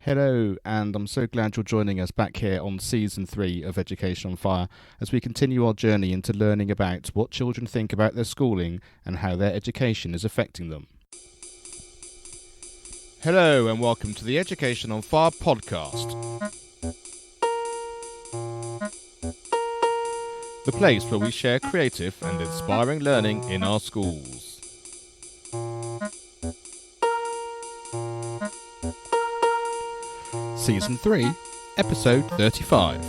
Hello, and I'm so glad you're joining us back here on Season 3 of Education on Fire as we continue our journey into learning about what children think about their schooling and how their education is affecting them. Hello, and welcome to the Education on Fire podcast. The place where we share creative and inspiring learning in our schools. Season 3, Episode 35.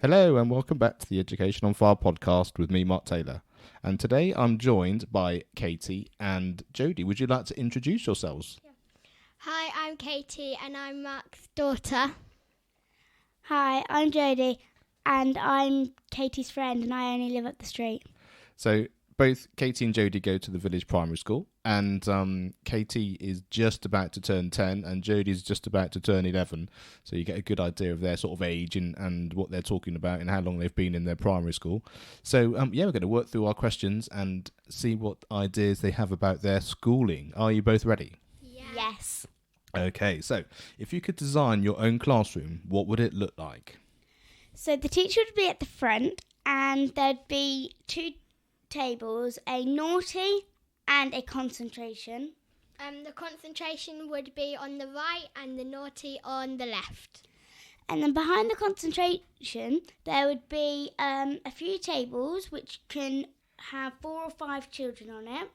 Hello and welcome back to the Education on Fire podcast with me, Mark Taylor. And today I'm joined by Katie and Jodi. Would you like to introduce yourselves? Hi, I'm Katie and I'm Mark's daughter. Hi, I'm Jodi and I'm Katie's friend and I only live up the street. So both Katie and Jodi go to the village primary school, and Katie is just about to turn 10 and Jodi is just about to turn 11, so you get a good idea of their sort of age and what they're talking about and how long they've been in their primary school. So we're going to work through our questions and see what ideas they have about their schooling. Are you both ready? Yeah. Yes. Okay, so if you could design your own classroom, what would it look like? So the teacher would be at the front and there'd be two tables, a naughty and a concentration. The concentration would be on the right and the naughty on the left. And then behind the concentration there would be a few tables which can have 4 or 5 children on it.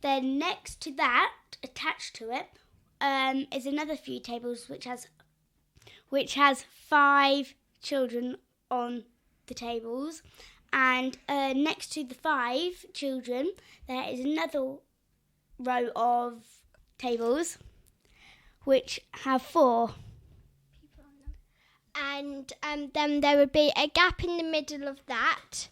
Then next to that, attached to it, is another few tables which has 5 children on the tables. And next to the 5 children, there is another row of tables which have 4 people on them. And then there would be a gap in the middle of that.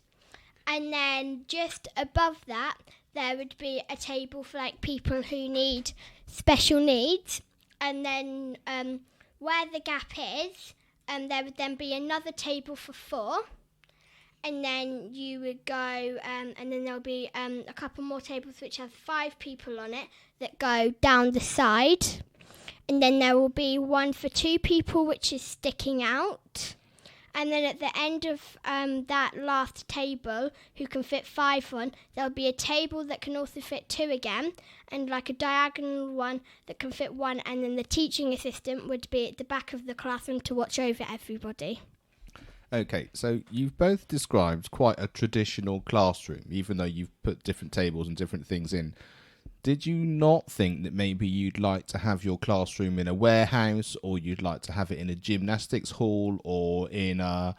And then just above that, there would be a table for like people who need special needs. And then where the gap is, there would then be another table for 4. And then you would go, and then there'll be a couple more tables which have 5 people on it that go down the side. And then there will be one for 2 people which is sticking out. And then at the end of that last table, who can fit 5 on, there'll be a table that can also fit 2 again, and like a diagonal one that can fit 1. And then the teaching assistant would be at the back of the classroom to watch over everybody. Okay, so you've both described quite a traditional classroom, even though you've put different tables and different things in. Did you not think that maybe you'd like to have your classroom in a warehouse, or you'd like to have it in a gymnastics hall, or in a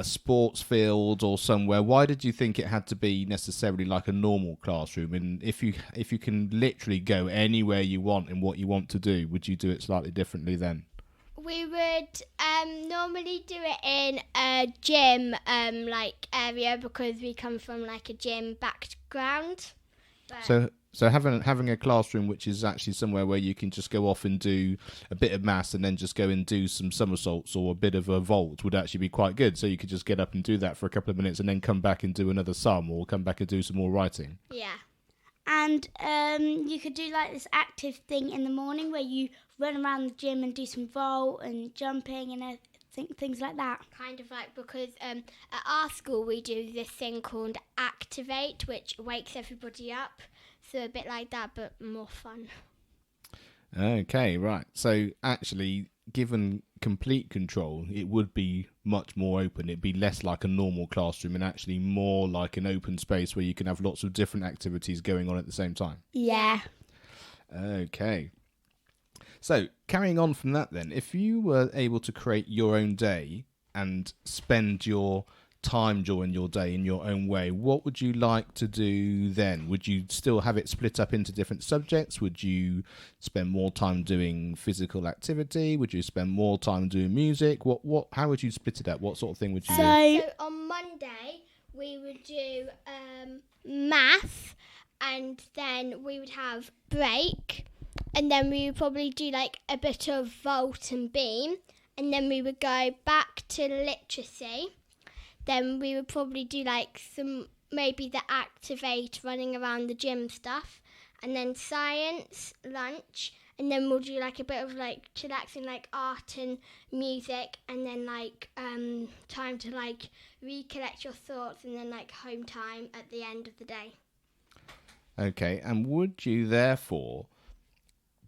sports field or somewhere? Why did you think it had to be necessarily like a normal classroom? And if you can literally go anywhere you want in what you want to do, would you do it slightly differently then? We would normally do it in a gym area because we come from like a gym background. So having a classroom which is actually somewhere where you can just go off and do a bit of maths and then just go and do some somersaults or a bit of a vault would actually be quite good. So you could just get up and do that for a couple of minutes and then come back and do another sum or come back and do some more writing. Yeah. And you could do like this active thing in the morning where you run around the gym and do some vault and jumping and things like that. Kind of like because at our school we do this thing called Activate, which wakes everybody up. So a bit like that, but more fun. Okay, right. So actually, given complete control, it would be much more open. It'd be less like a normal classroom and actually more like an open space where you can have lots of different activities going on at the same time. Yeah. Okay. So carrying on from that then, if you were able to create your own day and spend your time during your day in your own way, what would you like to do then? Would you still have it split up into different subjects? Would you spend more time doing physical activity? Would you spend more time doing music? How would you split it up? What sort of thing would you do? So on Monday we would do math, and then we would have break, and then we would probably do like a bit of vault and beam, and then we would go back to literacy. Then we would probably do like maybe the Activate running around the gym stuff, and then science, lunch, and then we'll do like a bit of like chillaxing, like art and music, and then like time to like recollect your thoughts, and then like home time at the end of the day. Okay, and would you therefore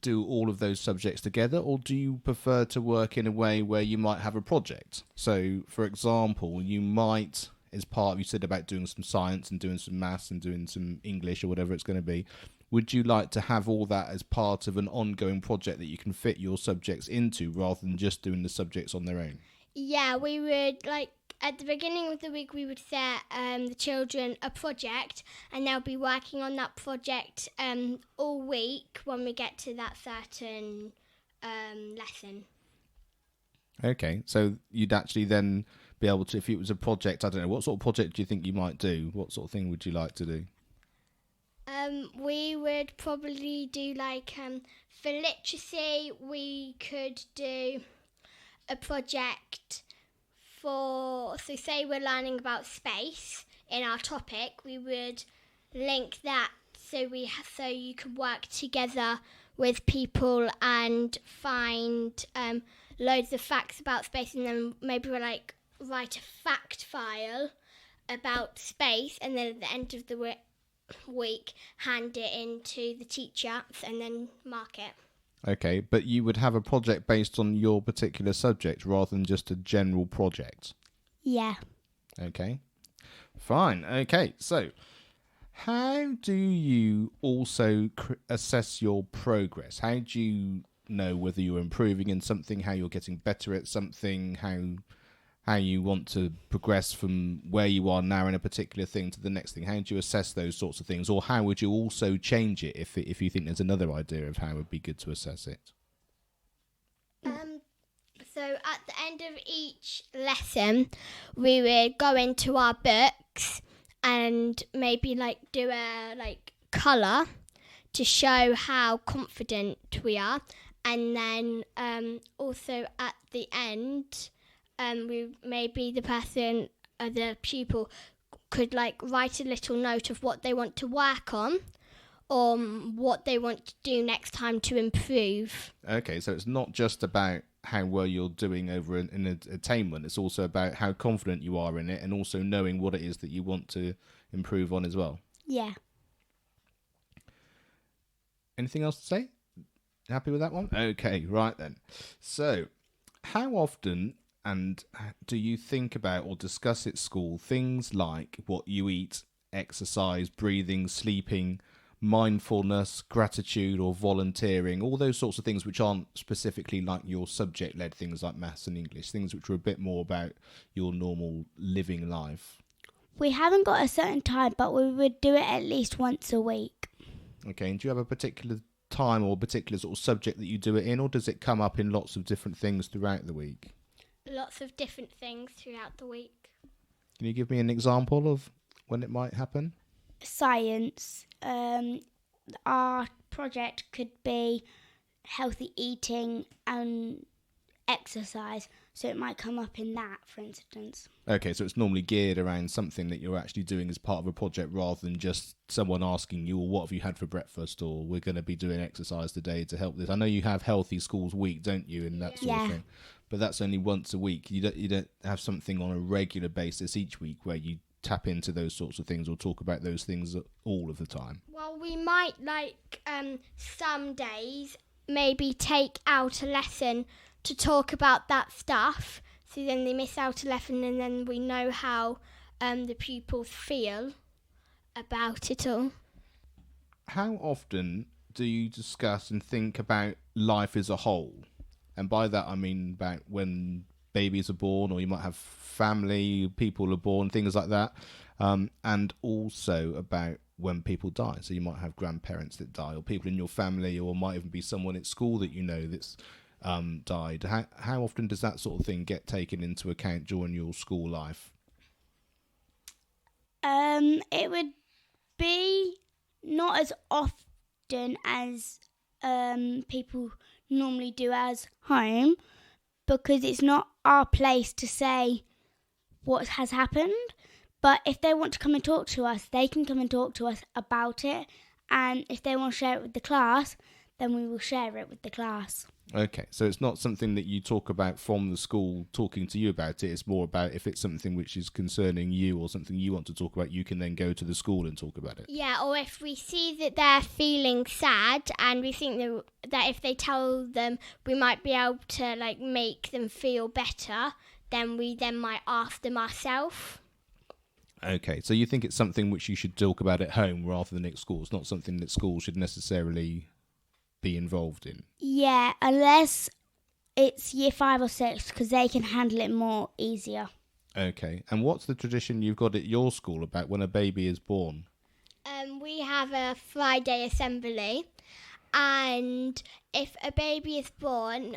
do all of those subjects together, or do you prefer to work in a way where you might have a project? So, for example, you might, as part, you said about doing some science and doing some maths and doing some English or whatever it's going to be. Would you like to have all that as part of an ongoing project that you can fit your subjects into rather than just doing the subjects on their own? Yeah, we would like at the beginning of the week we would set the children a project, and they'll be working on that project all week when we get to that certain lesson. Okay, so you'd actually then be able to, if it was a project, I don't know, what sort of project do you think you might do? What sort of thing would you like to do? We would probably do like for literacy we could do a project for, so say we're learning about space in our topic, we would link that so you could work together with people and find loads of facts about space, and then maybe we'll like write a fact file about space, and then at the end of the week hand it in to the teacher and then mark it. Okay, but you would have a project based on your particular subject rather than just a general project? Yeah. Okay, fine. Okay, so how do you also assess your progress? How do you know whether you're improving in something, how you're getting better at something, how you want to progress from where you are now in a particular thing to the next thing? How do you assess those sorts of things? Or how would you also change it if you think there's another idea of how it would be good to assess it? So at the end of each lesson, we would go into our books and maybe like do a like colour to show how confident we are. And then also at the end, we maybe the pupil could like write a little note of what they want to work on or what they want to do next time to improve. Okay, so it's not just about how well you're doing over in attainment, it's also about how confident you are in it and also knowing what it is that you want to improve on as well. Yeah. Anything else to say? Happy with that one? Okay, right then. So, how often and do you think about or discuss at school things like what you eat, exercise, breathing, sleeping, mindfulness, gratitude or volunteering, all those sorts of things which aren't specifically like your subject-led things like maths and English, things which are a bit more about your normal living life? We haven't got a certain time, but we would do it at least once a week. Okay, and do you have a particular time or particular sort of subject that you do it in, or does it come up in lots of different things throughout the week? Lots of different things throughout the week. Can you give me an example of when it might happen? Science. Our project could be healthy eating and exercise, so it might come up in that, for instance. Okay, so it's normally geared around something that you're actually doing as part of a project rather than just someone asking you, well, what have you had for breakfast, or we're going to be doing exercise today to help this. I know you have Healthy Schools Week, don't you, and that sort of thing, but that's only once a week. You don't have something on a regular basis each week where you tap into those sorts of things or talk about those things all of the time. Well, we might like some days maybe take out a lesson to talk about that stuff, so then they miss out a lesson and then we know how the pupils feel about it all. How often do you discuss and think about life as a whole? And by that I mean about when babies are born, or you might have family, people are born, things like that, and also about when people die. So you might have grandparents that die, or people in your family, or might even be someone at school that you know that's died. How often does that sort of thing get taken into account during your school life? It would be not as often as people normally do as home, because it's not our place to say what has happened. But if they want to come and talk to us, they can come and talk to us about it. And if they want to share it with the class, then we will share it with the class. Okay, so it's not something that you talk about from the school talking to you about it. It's more about if it's something which is concerning you or something you want to talk about, you can then go to the school and talk about it. Yeah, or if we see that they're feeling sad and we think that if they tell them we might be able to like make them feel better, then we might ask them ourselves. Okay, so you think it's something which you should talk about at home rather than at school. It's not something that schools should necessarily be involved in. Yeah, unless it's year 5 or 6, because they can handle it more easier. Okay, and what's the tradition you've got at your school about when a baby is born? We have a Friday assembly, and if a baby is born,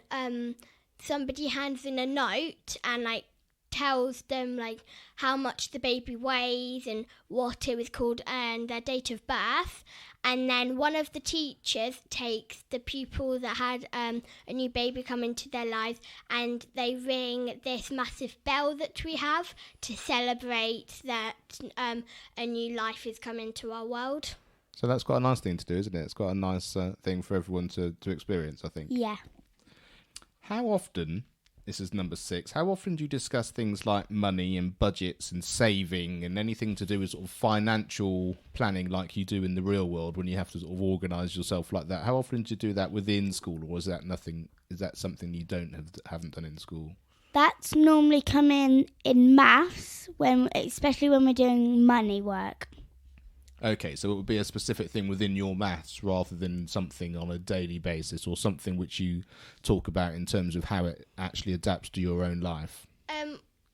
somebody hands in a note and like tells them like how much the baby weighs and what it was called and their date of birth, and then one of the teachers takes the pupil that had a new baby come into their lives and they ring this massive bell that we have to celebrate that a new life has come into our world. So that's quite a nice thing to do, isn't it? It's quite a nice thing for everyone to experience, I think. Yeah. How often, this is number 6, how often do you discuss things like money and budgets and saving and anything to do with sort of financial planning like you do in the real world when you have to sort of organise yourself like that? How often do you do that within school, or is that something you haven't done in school? That's normally come in maths, especially when we're doing money work. Okay, so it would be a specific thing within your maths rather than something on a daily basis or something which you talk about in terms of how it actually adapts to your own life.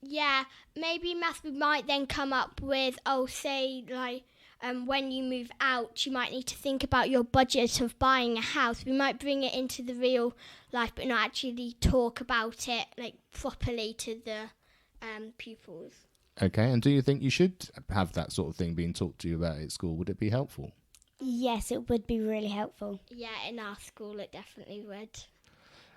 Yeah, maybe maths we might then come up with, say like when you move out you might need to think about your budget of buying a house. We might bring it into the real life but not actually talk about it like properly to the pupils. Okay, and do you think you should have that sort of thing being talked to you about at school? Would it be helpful? Yes, it would be really helpful. Yeah, in our school it definitely would.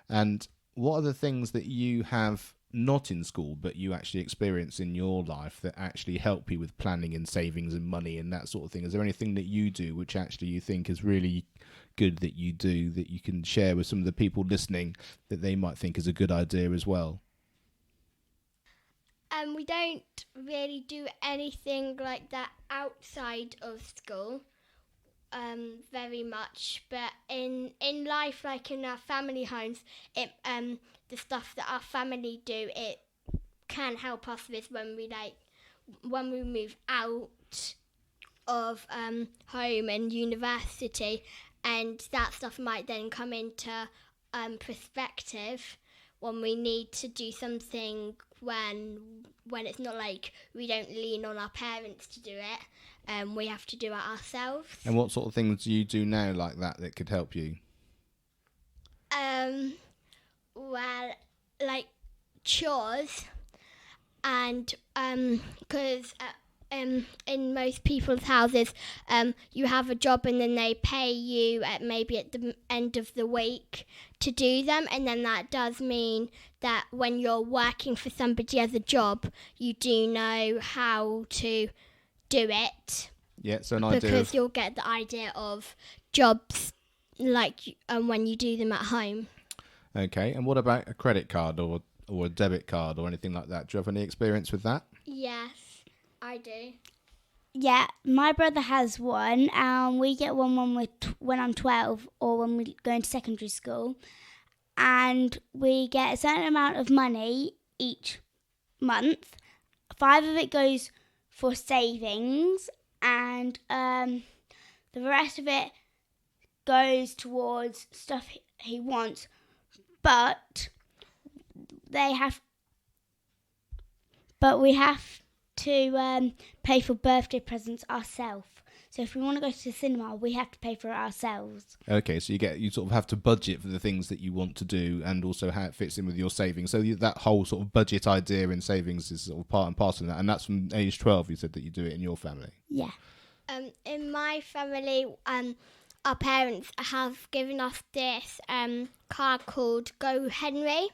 And what are the things that you have not in school but you actually experience in your life that actually help you with planning and savings and money and that sort of thing? Is there anything that you do which actually you think is really good that you do that you can share with some of the people listening that they might think is a good idea as well? We don't really do anything like that outside of school very much, but in life, like in our family homes, the stuff that our family do, it can help us with when we move out of home and university, and that stuff might then come into perspective when we need to do something when it's not like we don't lean on our parents to do it, we have to do it ourselves. And what sort of things do you do now like that could help you? Well, like chores, and because in most people's houses, you have a job and then they pay you maybe at the end of the week to do them, and then that does mean that when you're working for somebody as a job, you do know how to do it. Yeah, so because you'll get the idea of jobs like when you do them at home. Okay, and what about a credit card or a debit card or anything like that? Do you have any experience with that? Yes, I do. Yeah, my brother has one, and we get one when I'm 12 or when we go into secondary school, and we get a certain amount of money each month. 5 of it goes for savings, and the rest of it goes towards stuff he wants, but we have to pay for birthday presents ourselves. So if we want to go to the cinema, we have to pay for it ourselves. Okay, so you sort of have to budget for the things that you want to do and also how it fits in with your savings. So that whole sort of budget idea in savings is sort of part and parcel of that. And that's from age 12, you said that you do it in your family. Yeah. In my family, our parents have given us this card called Go Henry,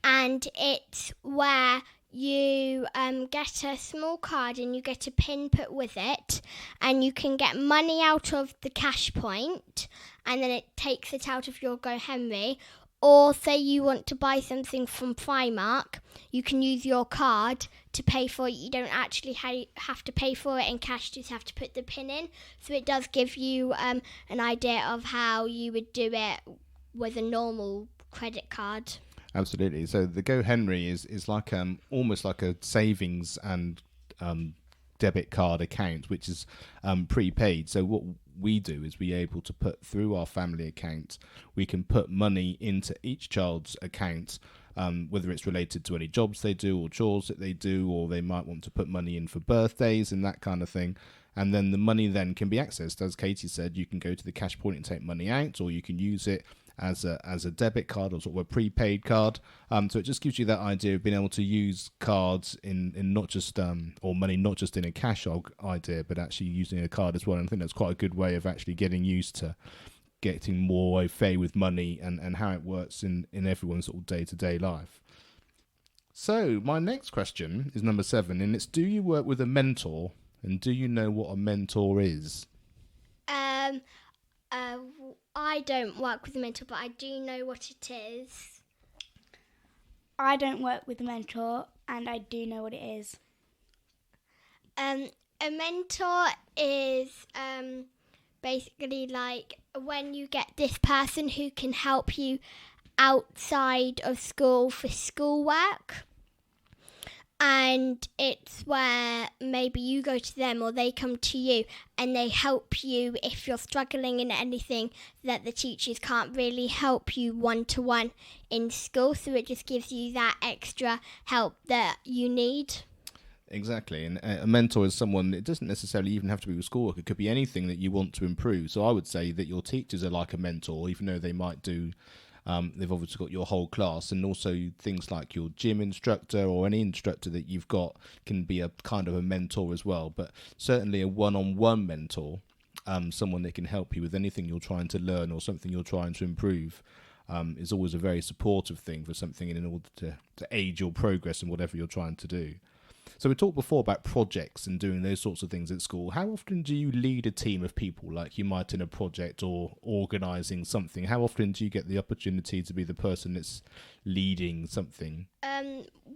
and it's where you get a small card and you get a pin put with it, and you can get money out of the cash point, and then it takes it out of your Go Henry. Or say you want to buy something from Primark, you can use your card to pay for it. You don't actually have to pay for it in cash, just have to put the PIN in. So it does give you an idea of how you would do it with a normal credit card. Absolutely. So the Go Henry is like almost like a savings and debit card account, which is prepaid. So what we do is we're able to put through our family account, we can put money into each child's account, whether it's related to any jobs they do or chores that they do, or they might want to put money in for birthdays and that kind of thing. And then the money then can be accessed. As Katie said, you can go to the cash point and take money out, or you can use it as a debit card or sort of a prepaid card. So it just gives you that idea of being able to use cards in not just or money not just in a cash idea, but actually using a card as well. And I think that's quite a good way of actually getting used to getting more au fait with money and how it works in everyone's sort of day-to-day life. So my next question is number 7, and it's, do you work with a mentor, and do you know what a mentor is? I don't work with a mentor, but I do know what it is. I don't work with a mentor, and I do know what it is. A mentor is basically like when you get this person who can help you outside of school for schoolwork. And it's where maybe you go to them or they come to you and they help you if you're struggling in anything that the teachers can't really help you one-to-one in school. So it just gives you that extra help that you need. Exactly, and a mentor is someone, it doesn't necessarily even have to be with schoolwork, it could be anything that you want to improve. So I would say that your teachers are like a mentor, even though they might do... they've obviously got your whole class, and also things like your gym instructor or any instructor that you've got can be a kind of a mentor as well. But certainly a one-on-one mentor, someone that can help you with anything you're trying to learn or something you're trying to improve, is always a very supportive thing for something in order to aid your progress in whatever you're trying to do. So we talked before about projects and doing those sorts of things at school. How often do you lead a team of people like you might in a project or organising something? How often do you get the opportunity to be the person that's leading something?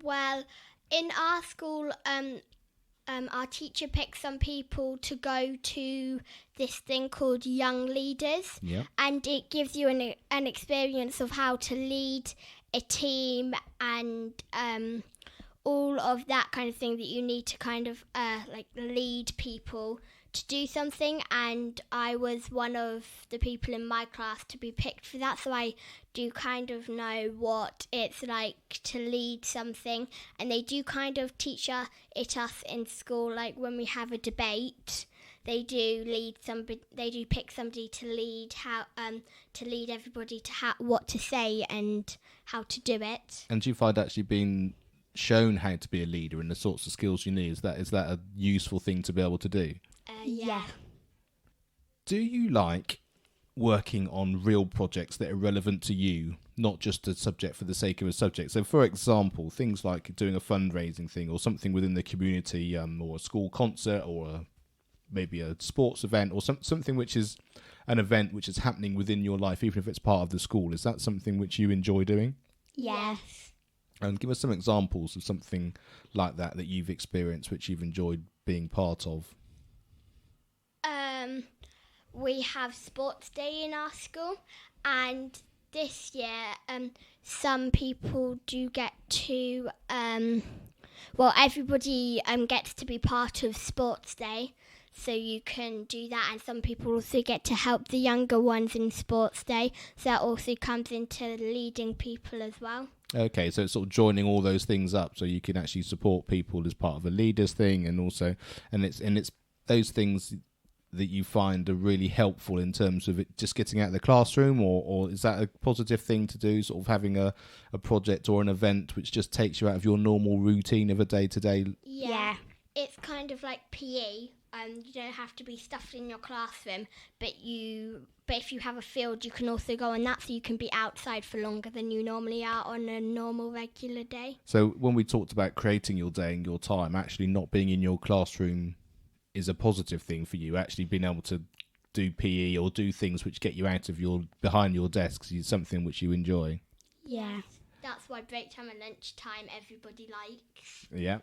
Well, in our school, our teacher picks some people to go to this thing called Young Leaders. Yeah. And it gives you an experience of how to lead a team and... all of that kind of thing that you need to kind of like lead people to do something. And I was one of the people in my class to be picked for that, so I do kind of know what it's like to lead something. And they do kind of teach us in school, like when we have a debate, they do pick somebody to lead everybody to what to say and how to do it. And do you find actually being shown how to be a leader and the sorts of skills you need, is that a useful thing to be able to do? Yeah. Do you like working on real projects that are relevant to you, not just a subject for the sake of a subject? So for example, things like doing a fundraising thing or something within the community, or a school concert, or maybe a sports event, or something which is an event which is happening within your life, even if it's part of the school. Is that something which you enjoy doing? Yes. And give us some examples of something like that you've experienced, which you've enjoyed being part of. We have sports day in our school, and this year, some people do get to, everybody gets to be part of sports day. So you can do that, and some people also get to help the younger ones in sports day. So that also comes into leading people as well. Okay, so it's sort of joining all those things up, so you can actually support people as part of a leaders thing, and also, and it's those things that you find are really helpful in terms of it just getting out of the classroom, or is that a positive thing to do, sort of having a project or an event which just takes you out of your normal routine of a day-to-day? Yeah. It's kind of like PE. You don't have to be stuffed in your classroom, but if you have a field, you can also go on that, so you can be outside for longer than you normally are on a normal regular day. So when we talked about creating your day and your time, actually not being in your classroom is a positive thing for you, actually being able to do PE or do things which get you out of behind your desks, something which you enjoy. Yeah. That's why break time and lunch time everybody likes. Yeah,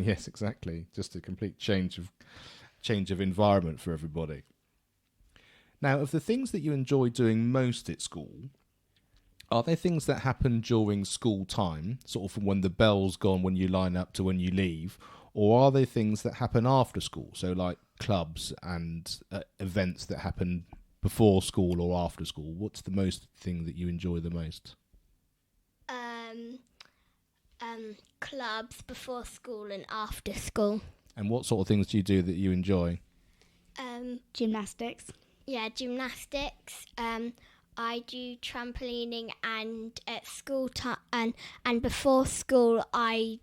yes, exactly. Just a complete change of environment for everybody. Now, of the things that you enjoy doing most at school, are there things that happen during school time, sort of from when the bell's gone, when you line up to when you leave, or are there things that happen after school, so like clubs and events that happen before school or after school? What's the most thing that you enjoy the most? Clubs before school and after school. And what sort of things do you do that you enjoy? Gymnastics. Yeah, gymnastics. I do trampolining, and at school time and before school I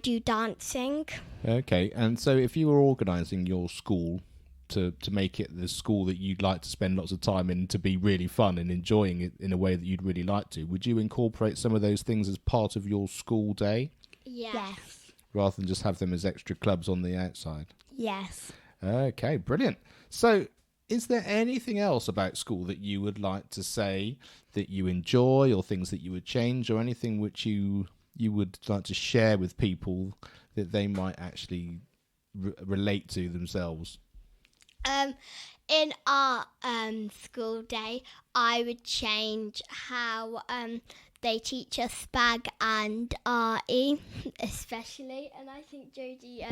do dancing. Okay, and so if you were organising your school to make it the school that you'd like to spend lots of time in, to be really fun and enjoying it in a way that you'd really like to, would you incorporate some of those things as part of your school day? Yes. Rather than just have them as extra clubs on the outside? Yes. Okay, brilliant. So is there anything else about school that you would like to say that you enjoy, or things that you would change, or anything which you would like to share with people that they might actually relate to themselves? In our school day, I would change how they teach us Spag and RE, especially, and I think Jodi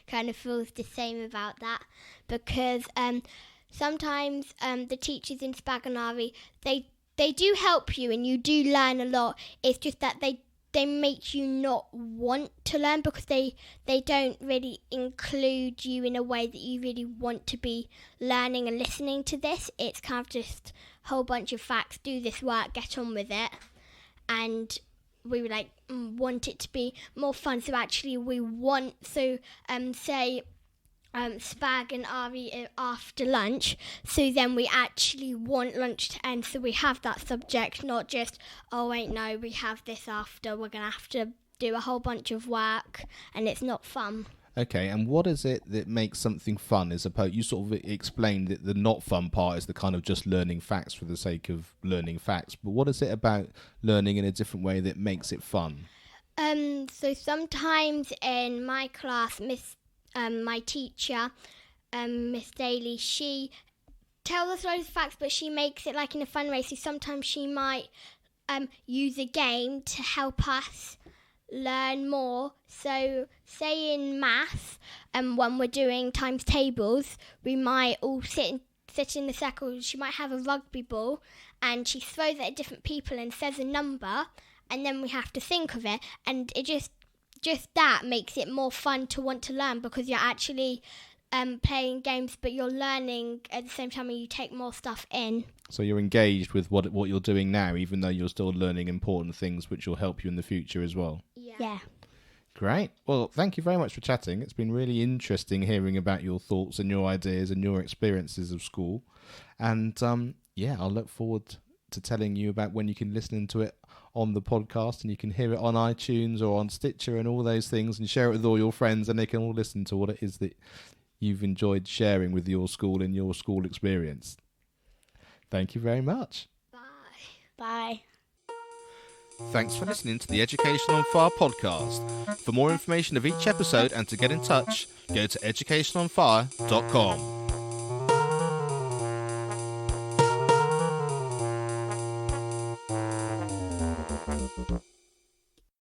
kind of feels the same about that, because sometimes the teachers in Spag and RE, they do help you and you do learn a lot. It's just that they make you not want to learn, because they don't really include you in a way that you really want to be learning and listening to this. It's kind of just a whole bunch of facts, do this work, get on with it. And we would want it to be more fun. So actually we want, say Spag and RE after lunch, so then we actually want lunch to end, so we have that subject, not just, oh wait, no, we have this after, we're going to have to do a whole bunch of work, and it's not fun. Okay, and what is it that makes something fun? As opposed, you sort of explained that the not fun part is the kind of just learning facts for the sake of learning facts, but what is it about learning in a different way that makes it fun? So sometimes in my class, my teacher, Miss Daly, she tells us loads of facts, but she makes it like in a fun way. So sometimes she might use a game to help us learn more. So say in maths, when we're doing times tables, we might all sit in a circle. She might have a rugby ball and she throws it at different people and says a number, and then we have to think of it, and it just that makes it more fun to want to learn, because you're actually playing games, but you're learning at the same time, and you take more stuff in. So you're engaged with what you're doing now, even though you're still learning important things which will help you in the future as well. Yeah. Great. Well, thank you very much for chatting. It's been really interesting hearing about your thoughts and your ideas and your experiences of school. And I'll look forward to telling you about when you can listen to it on the podcast, and you can hear it on iTunes or on Stitcher and all those things, and share it with all your friends, and they can all listen to what it is that you've enjoyed sharing with your school and your school experience. Thank you very much. Bye. Thanks for listening to the Education on Fire podcast. For more information of each episode and to get in touch, go to educationonfire.com.